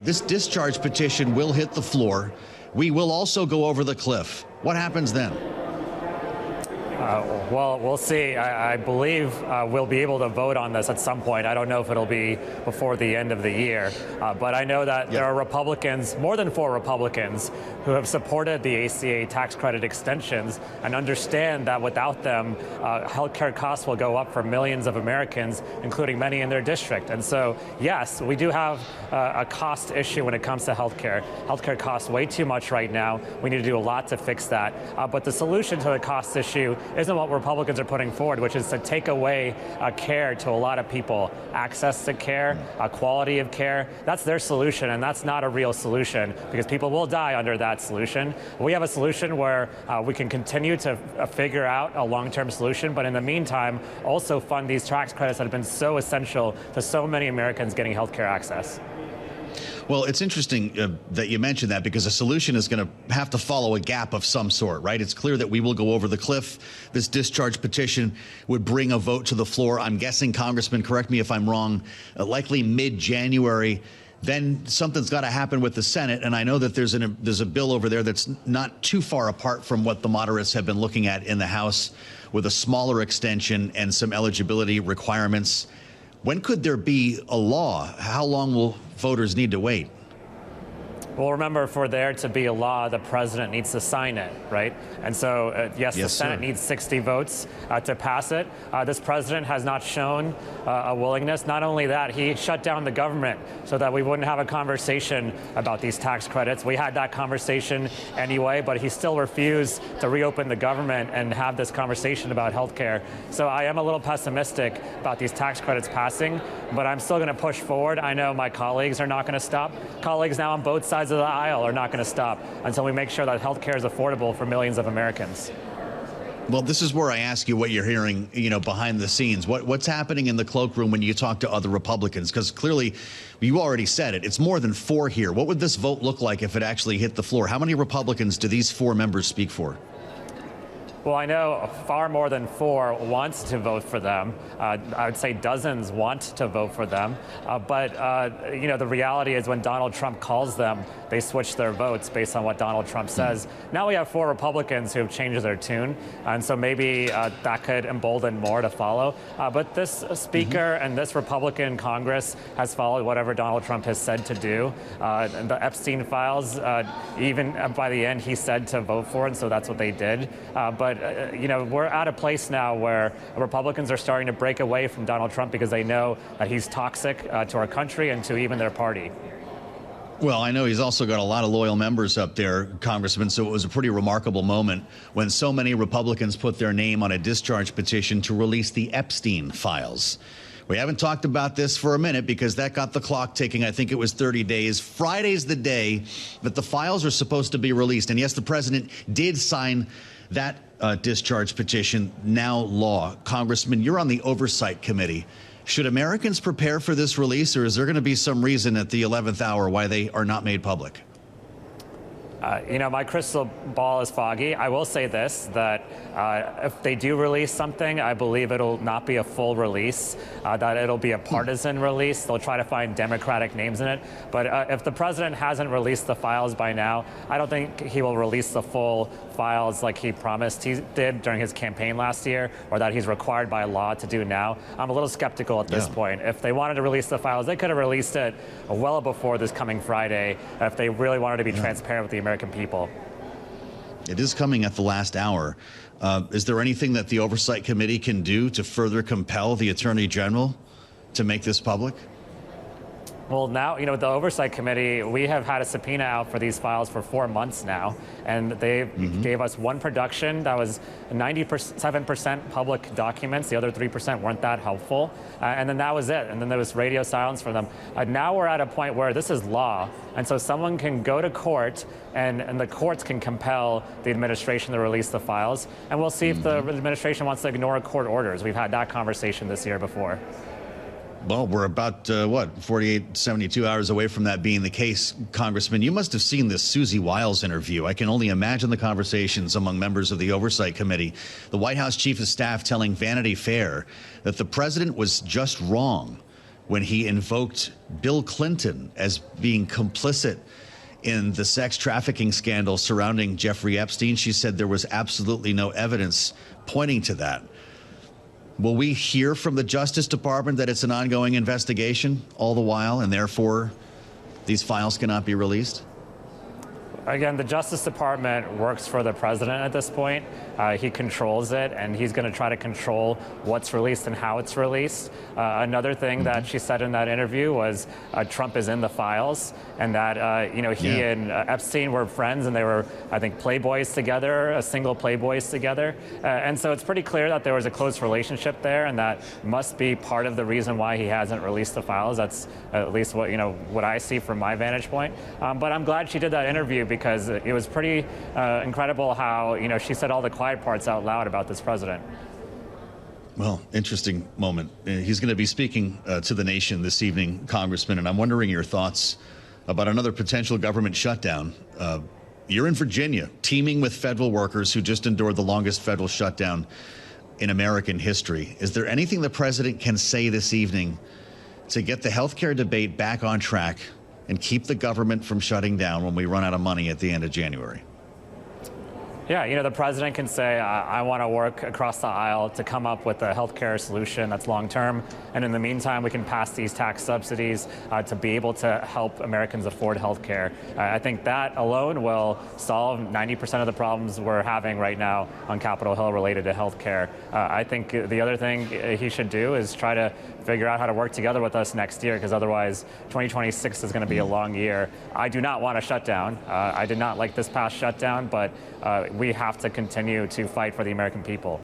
This discharge petition will hit the floor. We will also go over the cliff. What happens then? Well, we'll see. I believe we'll be able to vote on this at some point. I don't know if it'll be before the end of the year. But I know that there are Republicans, more than 4 Republicans, who have supported the ACA tax credit extensions and understand that without them, healthcare costs will go up for millions of Americans, including many in their district. And so, yes, we do have a cost issue when it comes to healthcare. Healthcare costs way too much right now. We need to do a lot to fix that. But the solution to the cost issue isn't what Republicans are putting forward, which is to take away care to a lot of people, access to care, quality of care. That's their solution, and that's not a real solution because people will die under that solution. We have a solution where we can continue to figure out a long-term solution, but in the meantime, also fund these tax credits that have been so essential to so many Americans getting health care access. Well, it's interesting that you mentioned that because a solution is going to have to follow a gap of some sort, right? It's clear that we will go over the cliff. This discharge petition would bring a vote to the floor. I'm guessing, Congressman, correct me if I'm wrong, likely mid-January. Then something's got to happen with the Senate. And I know that there's a bill over there that's not too far apart from what the moderates have been looking at in the House with a smaller extension and some eligibility requirements. When could there be a law? How long will voters need to wait? Well, remember, for there to be a law, the president needs to sign it, right? And so, yes, the Senate needs 60 votes to pass it. This president has not shown a willingness. Not only that, he shut down the government so that we wouldn't have a conversation about these tax credits. We had that conversation anyway, but he still refused to reopen the government and have this conversation about health care. So I am a little pessimistic about these tax credits passing, but I'm still going to push forward. I know my colleagues are not going to stop. Colleagues now on both sides of the aisle are not going to stop until we make sure that health care is affordable for millions of Americans. Well, this is where I ask you what you're hearing, behind the scenes. What's happening in the cloakroom when you talk to other Republicans? Because clearly, you already said it. It's more than 4 here. What would this vote look like if it actually hit the floor? How many Republicans do these 4 members speak for? Well, I know far more than 4 want to vote for them. I would say dozens want to vote for them. But the reality is when Donald Trump calls them, they switch their votes based on what Donald Trump says. Now we have 4 Republicans who have changed their tune. And so maybe that could embolden more to follow. But this speaker and this Republican Congress has followed whatever Donald Trump has said to do. And the Epstein files, even by the end, he said to vote for it. And so that's what they did. But we're at a place now where Republicans are starting to break away from Donald Trump because they know that he's toxic to our country and to even their party. Well, I know he's also got a lot of loyal members up there, Congressman, so it was a pretty remarkable moment when so many Republicans put their name on a discharge petition to release the Epstein files. We haven't talked about this for a minute because that got the clock ticking. I think it was 30 days. Friday's the day that the files are supposed to be released. And yes, the president did sign that discharge petition, now law. Congressman, you're on the Oversight Committee. Should Americans prepare for this release, or is there going to be some reason at the 11th hour why they are not made public? My crystal ball is foggy. I will say this, that if they do release something, I believe it'll not be a full release, that it'll be a partisan release. They'll try to find Democratic names in it. But if the president hasn't released the files by now, I don't think he will release the full files like he promised he did during his campaign last year, or that he's required by law to do now. I'm a little skeptical at this point. If they wanted to release the files, they could have released it well before this coming Friday if they really wanted to be transparent with the American people. It is coming at the last hour. Is there anything that the Oversight Committee can do to further compel the Attorney General to make this public? Well, now, the Oversight Committee, we have had a subpoena out for these files for 4 months now, and they gave us one production that was 97% public documents. The other 3% weren't that helpful. And then that was it. And then there was radio silence for them. Now we're at a point where this is law. And so someone can go to court, and the courts can compel the administration to release the files. And we'll see if the administration wants to ignore court orders. We've had that conversation this year before. Well, we're about, 48, 72 hours away from that being the case. Congressman, you must have seen this Susie Wiles interview. I can only imagine the conversations among members of the Oversight Committee. The White House Chief of Staff telling Vanity Fair that the president was just wrong when he invoked Bill Clinton as being complicit in the sex trafficking scandal surrounding Jeffrey Epstein. She said there was absolutely no evidence pointing to that. Will we hear from the Justice Department that it's an ongoing investigation all the while, and therefore these files cannot be released? Again, the Justice Department works for the president at this point. He controls it, and he's going to try to control what's released and how it's released. Another thing that she said in that interview was Trump is in the files, and that he and Epstein were friends, and they were, I think, playboys together, single playboys together. And so it's pretty clear that there was a close relationship there, and that must be part of the reason why he hasn't released the files. That's at least what I see from my vantage point. But I'm glad she did that interview, because it was pretty incredible how she said all the quiet parts out loud about this president. Well, interesting moment. He's going to be speaking to the nation this evening, Congressman, and I'm wondering your thoughts about another potential government shutdown. You're in Virginia, teeming with federal workers who just endured the longest federal shutdown in American history. Is there anything the president can say this evening to get the health care debate back on track and keep the government from shutting down when we run out of money at the end of January? Yeah, the president can say, I want to work across the aisle to come up with a healthcare solution that's long-term. And in the meantime, we can pass these tax subsidies to be able to help Americans afford healthcare. I think that alone will solve 90% of the problems we're having right now on Capitol Hill related to healthcare. I think the other thing he should do is try to figure out how to work together with us next year, because otherwise 2026 is going to be a long year. I do not want a shutdown. I did not like this past shutdown, but we have to continue to fight for the American people.